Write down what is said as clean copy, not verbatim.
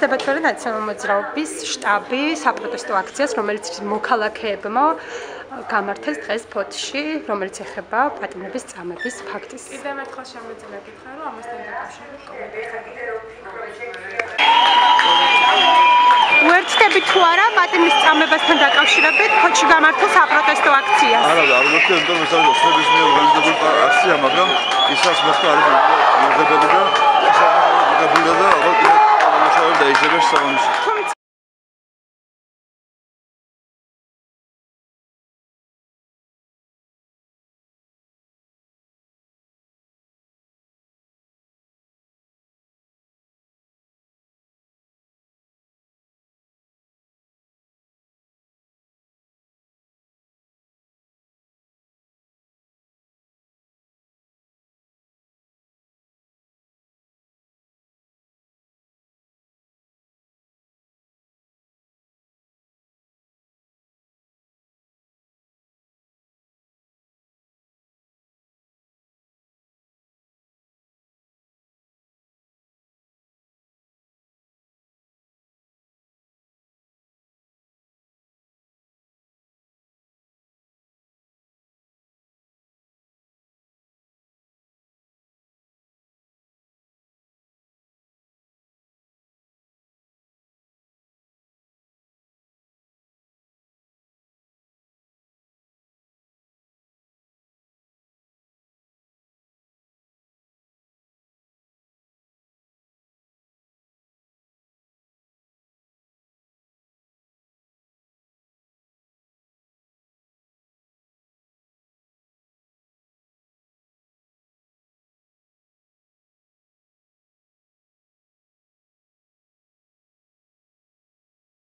საბათვარე ნაციონალური მოძრაობის შტაბი საპროტესტო აქციას, რომელიც მოქალაქეებმა გამართეს დღეს ფოთში, რომელიც ეხება პატიმრების წამების ფაქტის. კიდევ ერთხელ შემიძლია გითხრა, რომ ამასთან დაკავშირებით კომენტარი. უერთდები თუ არა პატიმრის წამებასთან დაკავშირებით ფოთში გამართულ საპროტესტო აქციას? არა, არ ვერთდი, იმიტომ რომ ეს არის ოსტების მიერ ორგანიზებული აქცია, მაგრამ ისაც მოხდა არის მიღებული და ალბათ კიდევ დაიჯერებს საღამოში.